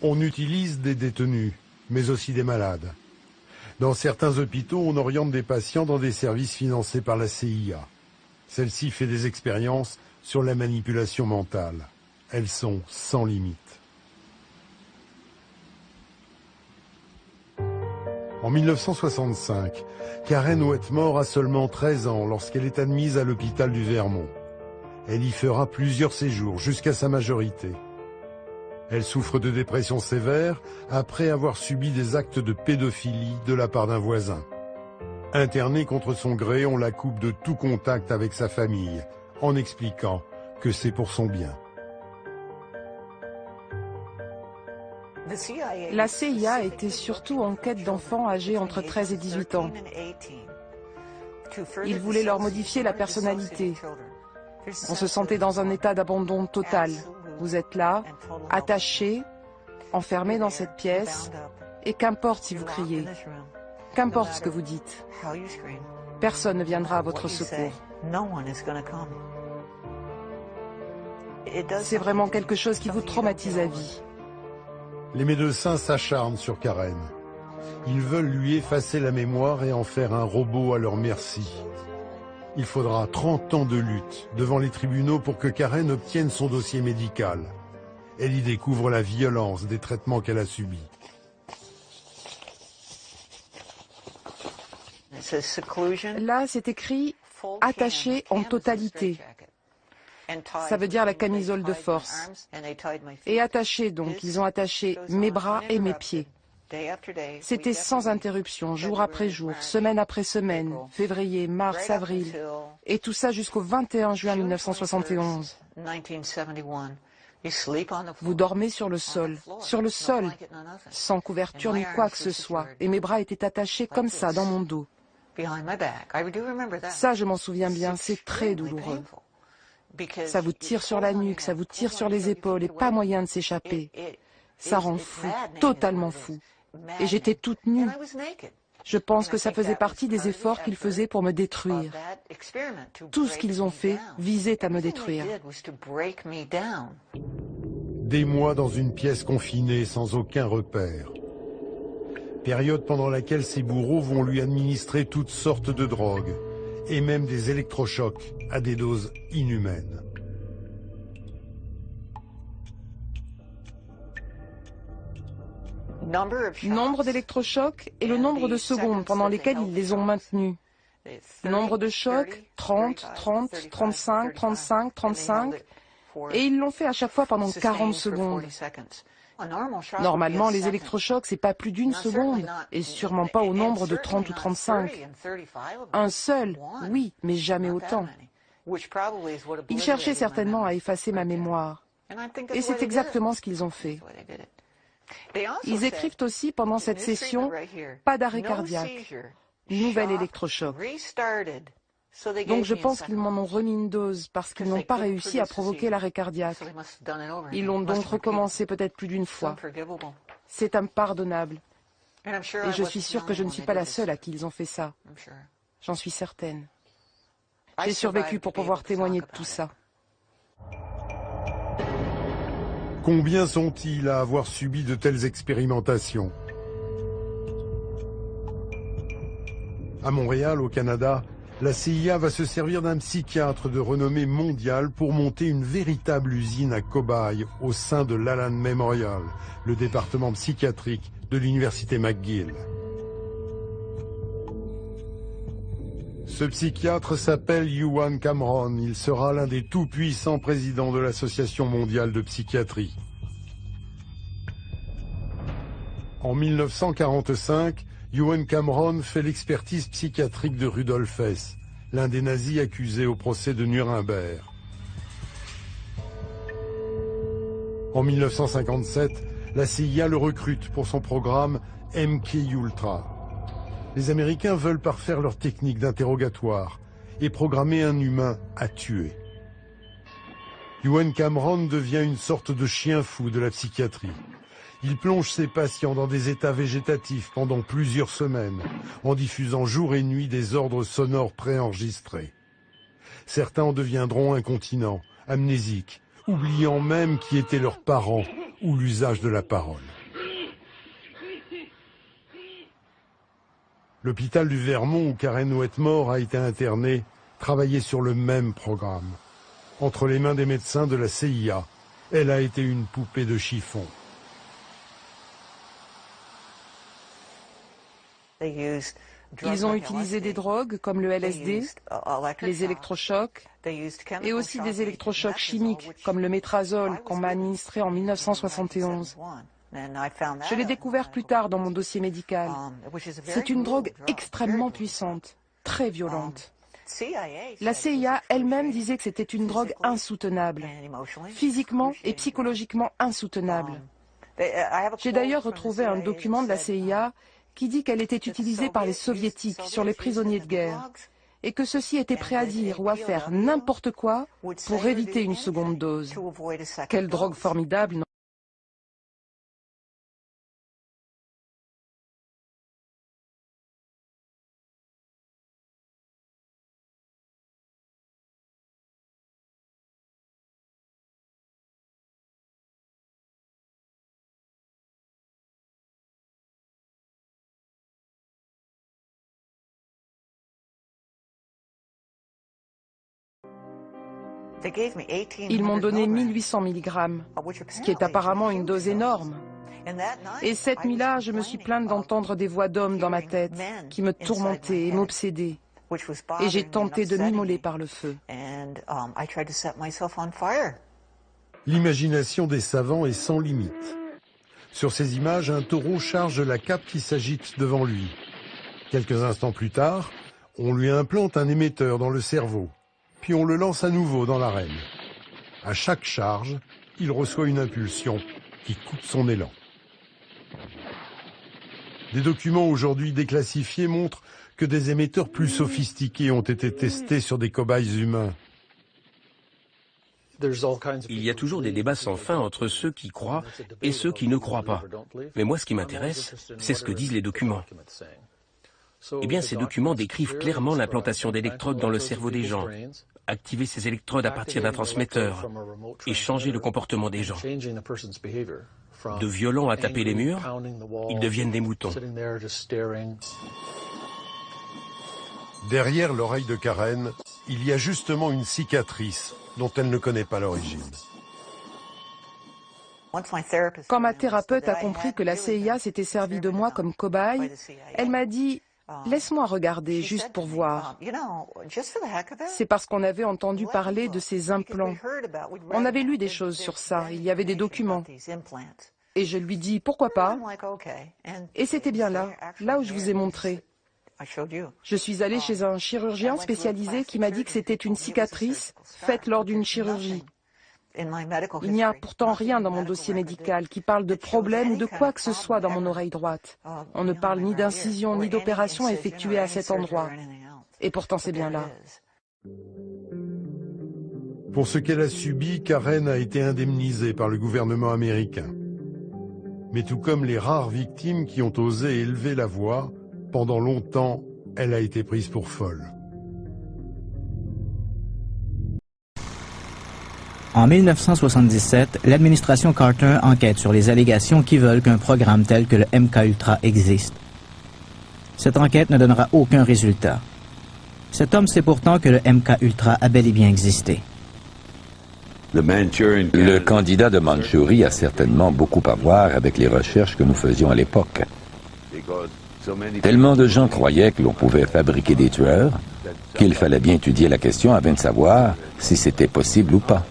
On utilise des détenus, mais aussi des malades. Dans certains hôpitaux, on oriente des patients dans des services financés par la CIA. Celle-ci fait des expériences sur la manipulation mentale. Elles sont sans limite. En 1965, Karen Wetmore a seulement 13 ans lorsqu'elle est admise à l'hôpital du Vermont. Elle y fera plusieurs séjours jusqu'à sa majorité. Elle souffre de dépression sévère après avoir subi des actes de pédophilie de la part d'un voisin. Internée contre son gré, on la coupe de tout contact avec sa famille, en expliquant que c'est pour son bien. La CIA était surtout en quête d'enfants âgés entre 13 et 18 ans. Ils voulaient leur modifier la personnalité. On se sentait dans un état d'abandon total. Vous êtes là, attaché, enfermé dans cette pièce, et qu'importe si vous criez, qu'importe ce que vous dites, personne ne viendra à votre secours. C'est vraiment quelque chose qui vous traumatise à vie. Les médecins s'acharnent sur Karen. Ils veulent lui effacer la mémoire et en faire un robot à leur merci. Il faudra 30 ans de lutte devant les tribunaux pour que Karen obtienne son dossier médical. Elle y découvre la violence des traitements qu'elle a subis. Là, c'est écrit « attaché en totalité ». Ça veut dire la camisole de force. Et attaché, donc, ils ont attaché mes bras et mes pieds. C'était sans interruption, jour après jour, semaine après semaine, février, mars, avril, et tout ça jusqu'au 21 juin 1971. Vous dormez sur le sol, sans couverture ni quoi que ce soit, et mes bras étaient attachés comme ça dans mon dos. Ça, je m'en souviens bien, c'est très douloureux. Ça vous tire sur la nuque, ça vous tire sur les épaules, et pas moyen de s'échapper. Ça rend fou, totalement fou. Et j'étais toute nue. Je pense que ça faisait partie des efforts qu'ils faisaient pour me détruire. Tout ce qu'ils ont fait visait à me détruire. Des mois dans une pièce confinée sans aucun repère. Période pendant laquelle ses bourreaux vont lui administrer toutes sortes de drogues et même des électrochocs à des doses inhumaines. Nombre d'électrochocs et le nombre de secondes pendant lesquelles ils les ont maintenus. Nombre de chocs, 30, 30, 35, 35, 35, et ils l'ont fait à chaque fois pendant 40 secondes. Normalement, les électrochocs, c'est pas plus d'une seconde, et sûrement pas au nombre de 30 ou 35. Un seul, oui, mais jamais autant. Ils cherchaient certainement à effacer ma mémoire, et c'est exactement ce qu'ils ont fait. Ils écrivent aussi pendant cette session « pas d'arrêt cardiaque, nouvel électrochoc ». Donc je pense qu'ils m'en ont remis une dose parce qu'ils n'ont pas réussi à provoquer l'arrêt cardiaque. Ils l'ont donc recommencé peut-être plus d'une fois. C'est impardonnable. Et je suis sûre que je ne suis pas la seule à qui ils ont fait ça. J'en suis certaine. J'ai survécu pour pouvoir témoigner de tout ça. Combien sont-ils à avoir subi de telles expérimentations? À Montréal, au Canada, la CIA va se servir d'un psychiatre de renommée mondiale pour monter une véritable usine à cobayes au sein de l'Allan Memorial, le département psychiatrique de l'université McGill. Ce psychiatre s'appelle Ewan Cameron. Il sera l'un des tout-puissants présidents de l'Association mondiale de psychiatrie. En 1945, Ewan Cameron fait l'expertise psychiatrique de Rudolf Hess, l'un des nazis accusés au procès de Nuremberg. En 1957, la CIA le recrute pour son programme MK-Ultra. Les Américains veulent parfaire leur technique d'interrogatoire et programmer un humain à tuer. Ewan Cameron devient une sorte de chien fou de la psychiatrie. Il plonge ses patients dans des états végétatifs pendant plusieurs semaines, en diffusant jour et nuit des ordres sonores préenregistrés. Certains en deviendront incontinents, amnésiques, oubliant même qui étaient leurs parents ou l'usage de la parole. L'hôpital du Vermont où Karen Wetmore a été internée travaillait sur le même programme. Entre les mains des médecins de la CIA, elle a été une poupée de chiffon. Ils ont utilisé des drogues comme le LSD, les électrochocs et aussi des électrochocs chimiques comme le métrazole qu'on m'a administré en 1971. Je l'ai découvert plus tard dans mon dossier médical. C'est une drogue extrêmement puissante, très violente. La CIA elle-même disait que c'était une drogue insoutenable, physiquement et psychologiquement insoutenable. J'ai d'ailleurs retrouvé un document de la CIA qui dit qu'elle était utilisée par les soviétiques sur les prisonniers de guerre et que ceux-ci étaient prêts à dire ou à faire n'importe quoi pour éviter une seconde dose. Quelle drogue formidable, non ? Ils m'ont donné 1800 mg, ce qui est apparemment une dose énorme. Et cette nuit-là, je me suis plainte d'entendre des voix d'hommes dans ma tête qui me tourmentaient et m'obsédaient. Et j'ai tenté de m'immoler par le feu. L'imagination des savants est sans limite. Sur ces images, un taureau charge la cape qui s'agite devant lui. Quelques instants plus tard, on lui implante un émetteur dans le cerveau. Puis on le lance à nouveau dans l'arène. À chaque charge, il reçoit une impulsion qui coupe son élan. Des documents aujourd'hui déclassifiés montrent que des émetteurs plus sophistiqués ont été testés sur des cobayes humains. Il y a toujours des débats sans fin entre ceux qui croient et ceux qui ne croient pas. Mais moi, ce qui m'intéresse, c'est ce que disent les documents. Eh bien, ces documents décrivent clairement l'implantation d'électrodes dans le cerveau des gens, activer ces électrodes à partir d'un transmetteur et changer le comportement des gens. De violents à taper les murs, ils deviennent des moutons. Derrière l'oreille de Karen, il y a justement une cicatrice dont elle ne connaît pas l'origine. Quand ma thérapeute a compris que la CIA s'était servie de moi comme cobaye, elle m'a dit « Laisse-moi regarder, juste pour voir. » C'est parce qu'on avait entendu parler de ces implants. On avait lu des choses sur ça, il y avait des documents. Et je lui dis « Pourquoi pas ?» Et c'était bien là où je vous ai montré. Je suis allée chez un chirurgien spécialisé qui m'a dit que c'était une cicatrice faite lors d'une chirurgie. Il n'y a pourtant rien dans mon dossier médical qui parle de problème ou de quoi que ce soit dans mon oreille droite. On ne parle ni d'incision ni d'opération effectuée à cet endroit. Et pourtant c'est bien là. Pour ce qu'elle a subi, Karen a été indemnisée par le gouvernement américain. Mais tout comme les rares victimes qui ont osé élever la voix, pendant longtemps, elle a été prise pour folle. En 1977, l'administration Carter enquête sur les allégations qui veulent qu'un programme tel que le MK-Ultra existe. Cette enquête ne donnera aucun résultat. Cet homme sait pourtant que le MK-Ultra a bel et bien existé. Le candidat de Mandchourie a certainement beaucoup à voir avec les recherches que nous faisions à l'époque. Tellement de gens croyaient que l'on pouvait fabriquer des tueurs qu'il fallait bien étudier la question afin de savoir si c'était possible ou pas.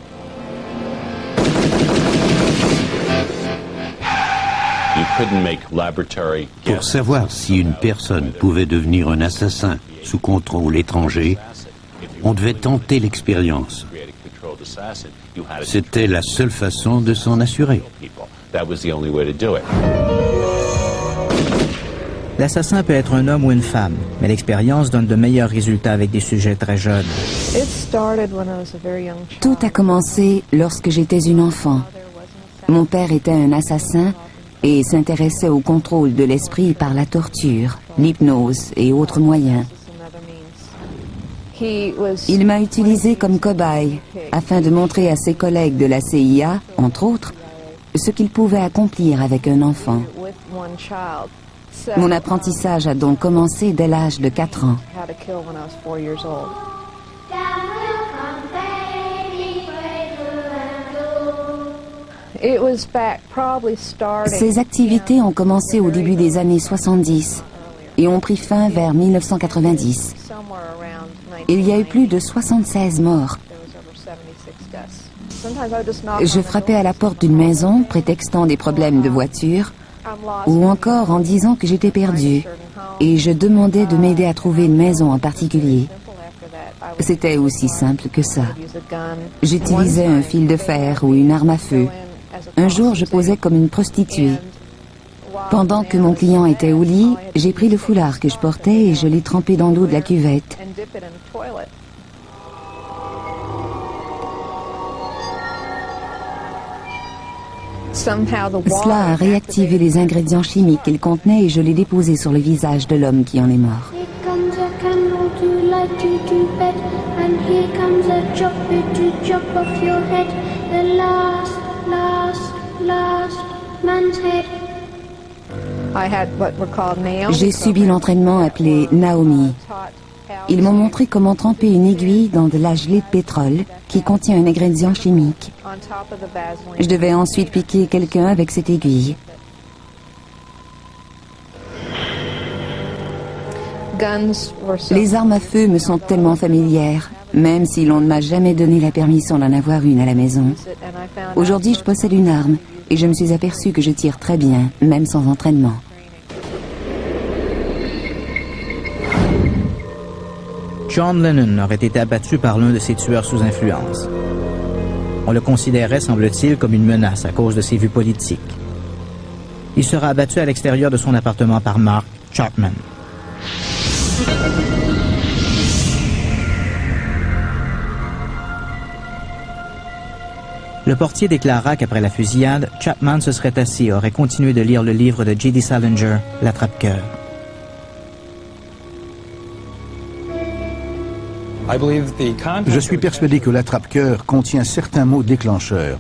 Pour savoir si une personne pouvait devenir un assassin sous contrôle étranger, on devait tenter l'expérience. C'était la seule façon de s'en assurer. L'assassin peut être un homme ou une femme, mais l'expérience donne de meilleurs résultats avec des sujets très jeunes. Tout a commencé lorsque j'étais une enfant. Mon père était un assassin et s'intéressait au contrôle de l'esprit par la torture, l'hypnose et autres moyens. Il m'a utilisé comme cobaye afin de montrer à ses collègues de la CIA, entre autres, ce qu'il pouvait accomplir avec un enfant. Mon apprentissage a donc commencé dès l'âge de 4 ans. Ces activités ont commencé au début des années 70 et ont pris fin vers 1990. Il y a eu plus de 76 morts. Je frappais à la porte d'une maison, prétextant des problèmes de voiture, ou encore en disant que j'étais perdue, et je demandais de m'aider à trouver une maison en particulier. C'était aussi simple que ça. J'utilisais un fil de fer ou une arme à feu. Un jour, je posais comme une prostituée. Pendant que mon client était au lit, j'ai pris le foulard que je portais et je l'ai trempé dans l'eau de la cuvette. Cela a réactivé les ingrédients chimiques qu'il contenait et je l'ai déposé sur le visage de l'homme qui en est mort. J'ai subi l'entraînement appelé Naomi. Ils m'ont montré comment tremper une aiguille dans de la gelée de pétrole qui contient un ingrédient chimique. Je devais ensuite piquer quelqu'un avec cette aiguille. Les armes à feu me sont tellement familières, même si l'on ne m'a jamais donné la permission d'en avoir une à la maison. Aujourd'hui, je possède une arme et je me suis aperçu que je tire très bien, même sans entraînement. John Lennon aurait été abattu par l'un de ses tueurs sous influence. On le considérait, semble-t-il, comme une menace à cause de ses vues politiques. Il sera abattu à l'extérieur de son appartement par Mark Chapman. Le portier déclara qu'après la fusillade, Chapman se serait assis et aurait continué de lire le livre de J.D. Salinger, L'Attrape-cœur. Je suis persuadé que l'attrape-cœur contient certains mots déclencheurs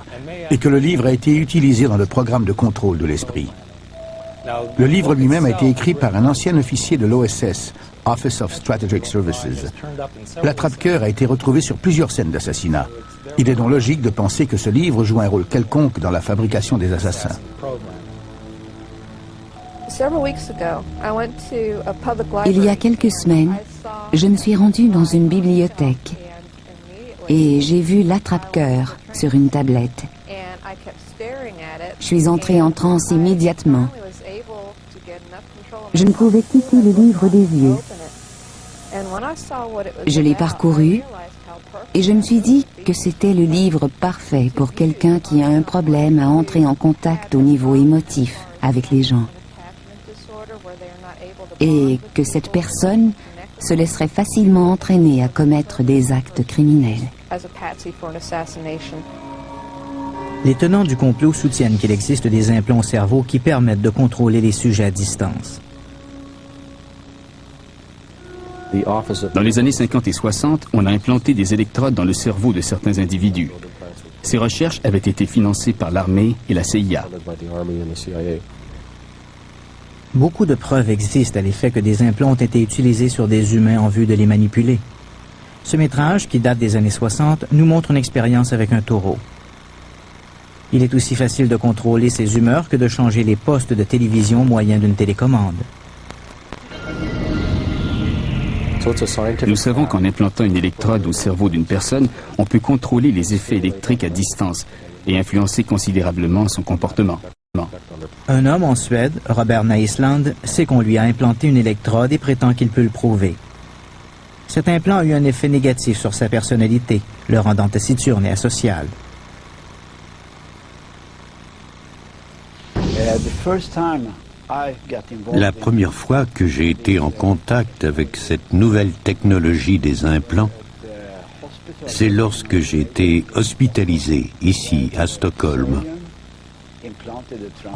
et que le livre a été utilisé dans le programme de contrôle de l'esprit. Le livre lui-même a été écrit par un ancien officier de l'OSS, Office of Strategic Services. L'attrape-cœur a été retrouvé sur plusieurs scènes d'assassinat. Il est donc logique de penser que ce livre joue un rôle quelconque dans la fabrication des assassins. Il y a quelques semaines, je me suis rendue dans une bibliothèque et j'ai vu l'attrape-cœur sur une tablette. Je suis entrée en transe immédiatement. Je ne pouvais quitter le livre des yeux. Je l'ai parcouru et je me suis dit que c'était le livre parfait pour quelqu'un qui a un problème à entrer en contact au niveau émotif avec les gens. Et que cette personne se laisserait facilement entraîner à commettre des actes criminels. Les tenants du complot soutiennent qu'il existe des implants au cerveau qui permettent de contrôler les sujets à distance. Dans les années 50 et 60, on a implanté des électrodes dans le cerveau de certains individus. Ces recherches avaient été financées par l'armée et la CIA. Beaucoup de preuves existent à l'effet que des implants ont été utilisés sur des humains en vue de les manipuler. Ce métrage, qui date des années 60, nous montre une expérience avec un taureau. Il est aussi facile de contrôler ses humeurs que de changer les postes de télévision au moyen d'une télécommande. Nous savons qu'en implantant une électrode au cerveau d'une personne, on peut contrôler les effets électriques à distance et influencer considérablement son comportement. Un homme en Suède, Robert Naisland, sait qu'on lui a implanté une électrode et prétend qu'il peut le prouver. Cet implant a eu un effet négatif sur sa personnalité, le rendant taciturne et asocial. La première fois que j'ai été en contact avec cette nouvelle technologie des implants, c'est lorsque j'ai été hospitalisé ici à Stockholm.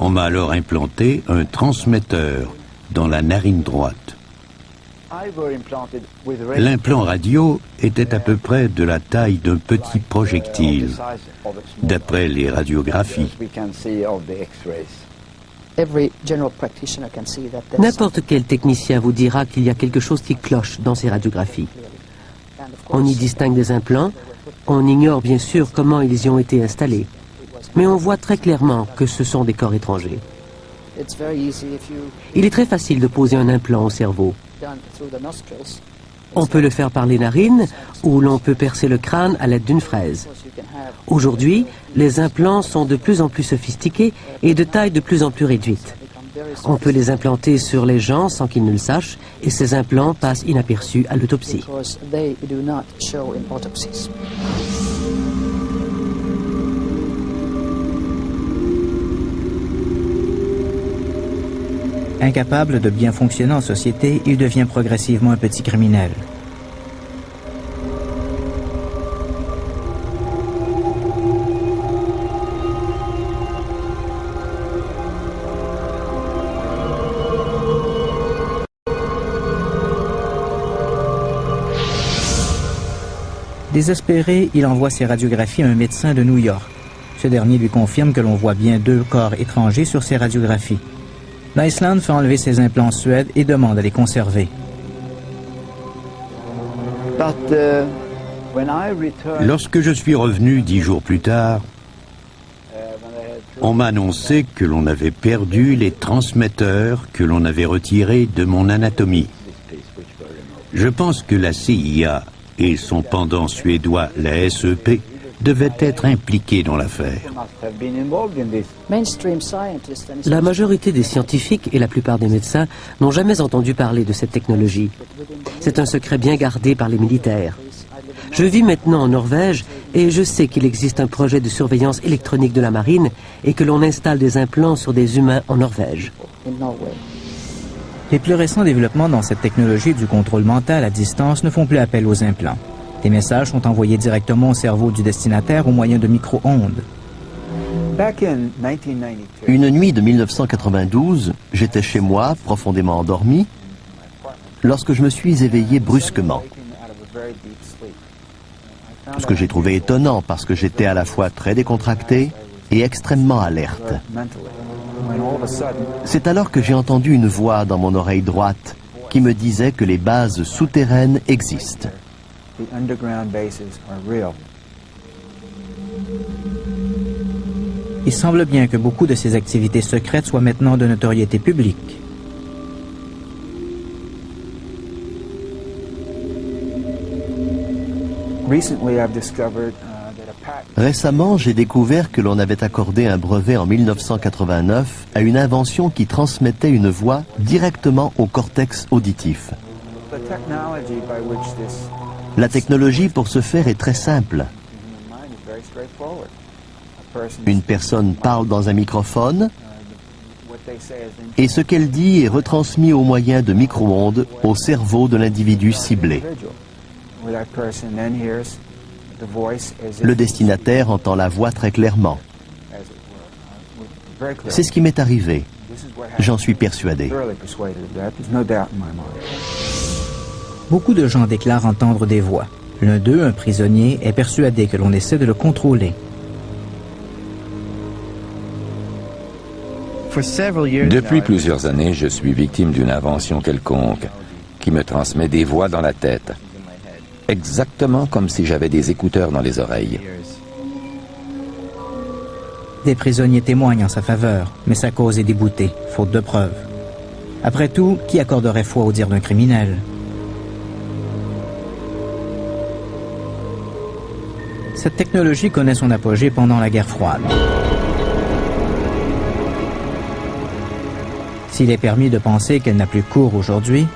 On m'a alors implanté un transmetteur dans la narine droite. L'implant radio était à peu près de la taille d'un petit projectile, d'après les radiographies. N'importe quel technicien vous dira qu'il y a quelque chose qui cloche dans ces radiographies. On y distingue des implants, on ignore bien sûr comment ils y ont été installés, mais on voit très clairement que ce sont des corps étrangers. Il est très facile de poser un implant au cerveau. On peut le faire par les narines ou l'on peut percer le crâne à l'aide d'une fraise. Aujourd'hui, les implants sont de plus en plus sophistiqués et de taille de plus en plus réduite. On peut les implanter sur les gens sans qu'ils ne le sachent et ces implants passent inaperçus à l'autopsie. Incapable de bien fonctionner en société, il devient progressivement un petit criminel. Désespéré, il envoie ses radiographies à un médecin de New York. Ce dernier lui confirme que l'on voit bien 2 corps étrangers sur ses radiographies. L'Iceland fait enlever ses implants en Suède et demande à les conserver. Lorsque je suis revenu 10 jours plus tard, on m'a annoncé que l'on avait perdu les transmetteurs que l'on avait retirés de mon anatomie. Je pense que la CIA et son pendant suédois, la SEP, devaient être impliqués dans l'affaire. La majorité des scientifiques et la plupart des médecins n'ont jamais entendu parler de cette technologie. C'est un secret bien gardé par les militaires. Je vis maintenant en Norvège et je sais qu'il existe un projet de surveillance électronique de la marine et que l'on installe des implants sur des humains en Norvège. Les plus récents développements dans cette technologie du contrôle mental à distance ne font plus appel aux implants. Les messages sont envoyés directement au cerveau du destinataire au moyen de micro-ondes. Une nuit de 1992, j'étais chez moi, profondément endormi, lorsque je me suis éveillé brusquement. Ce que j'ai trouvé étonnant parce que j'étais à la fois très décontracté et extrêmement alerte. C'est alors que j'ai entendu une voix dans mon oreille droite qui me disait que les bases souterraines existent. Il semble bien que beaucoup de ces activités secrètes soient maintenant de notoriété publique. Récemment, j'ai découvert que l'on avait accordé un brevet en 1989 à une invention qui transmettait une voix directement au cortex auditif. La technologie pour ce faire est très simple. Une personne parle dans un microphone et ce qu'elle dit est retransmis au moyen de micro-ondes au cerveau de l'individu ciblé. Le destinataire entend la voix très clairement. C'est ce qui m'est arrivé. J'en suis persuadé. Beaucoup de gens déclarent entendre des voix. L'un d'eux, un prisonnier, est persuadé que l'on essaie de le contrôler. Depuis plusieurs années, je suis victime d'une invention quelconque qui me transmet des voix dans la tête. Exactement comme si j'avais des écouteurs dans les oreilles. Des prisonniers témoignent en sa faveur, mais sa cause est déboutée, faute de preuves. Après tout, qui accorderait foi au dire d'un criminel? Cette technologie connaît son apogée pendant la guerre froide. S'il est permis de penser qu'elle n'a plus cours aujourd'hui,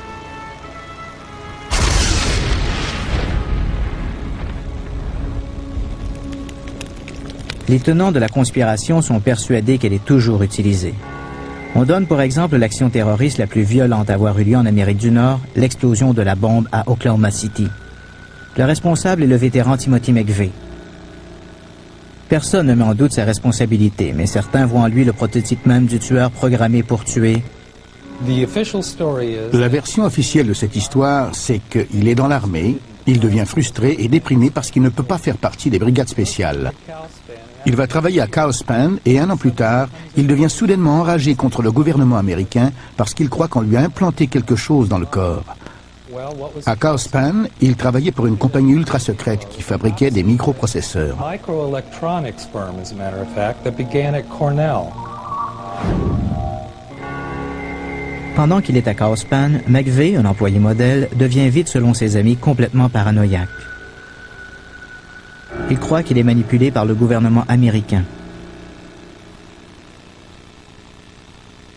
les tenants de la conspiration sont persuadés qu'elle est toujours utilisée. On donne pour exemple l'action terroriste la plus violente à avoir eu lieu en Amérique du Nord, l'explosion de la bombe à Oklahoma City. Le responsable est le vétéran Timothy McVeigh. Personne ne met en doute sa responsabilité, mais certains voient en lui le prototype même du tueur programmé pour tuer La version officielle de cette histoire, c'est qu'il est dans l'armée, il devient frustré et déprimé parce qu'il ne peut pas faire partie des brigades spéciales. Il va travailler à Carlspan et 1 an plus tard, il devient soudainement enragé contre le gouvernement américain parce qu'il croit qu'on lui a implanté quelque chose dans le corps. À Carlspan, il travaillait pour une compagnie ultra secrète qui fabriquait des microprocesseurs. Pendant qu'il est à Carlspan, McVeigh, un employé modèle, devient vite, selon ses amis, complètement paranoïaque. Il croit qu'il est manipulé par le gouvernement américain.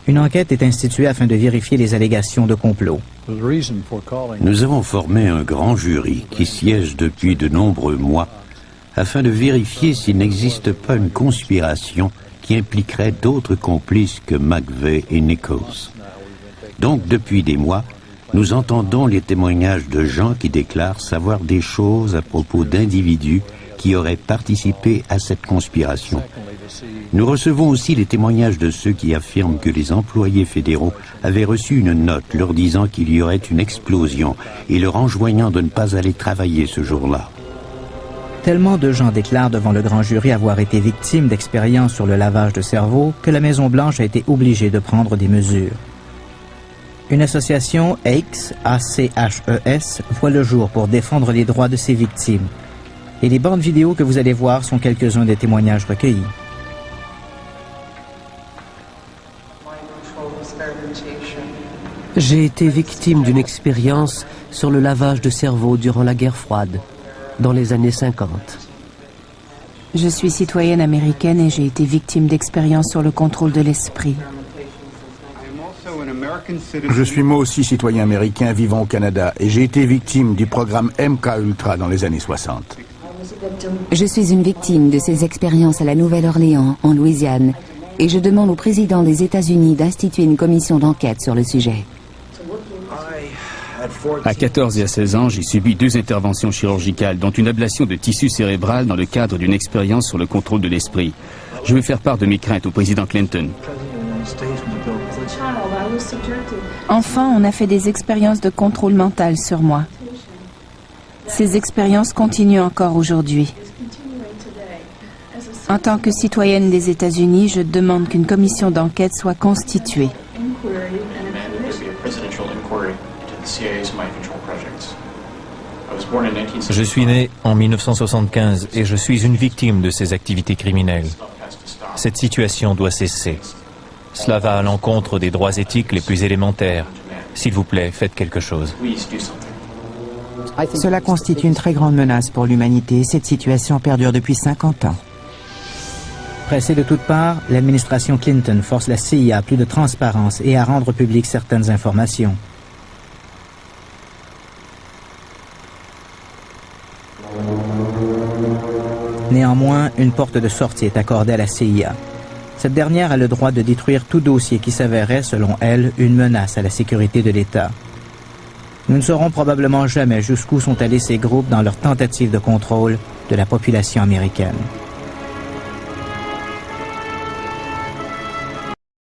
Une enquête est instituée afin de vérifier les allégations de complot. Nous avons formé un grand jury qui siège depuis de nombreux mois afin de vérifier s'il n'existe pas une conspiration qui impliquerait d'autres complices que McVeigh et Nichols. Donc, depuis des mois, nous entendons les témoignages de gens qui déclarent savoir des choses à propos d'individus qui auraient participé à cette conspiration. Nous recevons aussi les témoignages de ceux qui affirment que les employés fédéraux avaient reçu une note leur disant qu'il y aurait une explosion et leur enjoignant de ne pas aller travailler ce jour-là. Tellement de gens déclarent devant le grand jury avoir été victimes d'expériences sur le lavage de cerveau que la Maison-Blanche a été obligée de prendre des mesures. Une association, ACHES, A-C-H-E-S, voit le jour pour défendre les droits de ses victimes. Et les bandes vidéo que vous allez voir sont quelques-uns des témoignages recueillis. J'ai été victime d'une expérience sur le lavage de cerveau durant la guerre froide, dans les années 50. Je suis citoyenne américaine et j'ai été victime d'expériences sur le contrôle de l'esprit. Je suis moi aussi citoyen américain vivant au Canada et j'ai été victime du programme MKUltra dans les années 60. Je suis une victime de ces expériences à la Nouvelle-Orléans, en Louisiane, et je demande au président des États-Unis d'instituer une commission d'enquête sur le sujet. À 14 et à 16 ans, j'ai subi 2 interventions chirurgicales, dont une ablation de tissu cérébral dans le cadre d'une expérience sur le contrôle de l'esprit. Je veux faire part de mes craintes au président Clinton. Enfant, on a fait des expériences de contrôle mental sur moi. Ces expériences continuent encore aujourd'hui. En tant que citoyenne des États-Unis, je demande qu'une commission d'enquête soit constituée. Je suis né en 1975 et je suis une victime de ces activités criminelles. Cette situation doit cesser. Cela va à l'encontre des droits éthiques les plus élémentaires. S'il vous plaît, faites quelque chose. Cela constitue une très grande menace pour l'humanité. Cette situation perdure depuis 50 ans. Pressée de toutes parts, l'administration Clinton force la CIA à plus de transparence et à rendre publiques certaines informations. Néanmoins, une porte de sortie est accordée à la CIA. Cette dernière a le droit de détruire tout dossier qui s'avérerait, selon elle, une menace à la sécurité de l'État. Nous ne saurons probablement jamais jusqu'où sont allés ces groupes dans leur tentative de contrôle de la population américaine.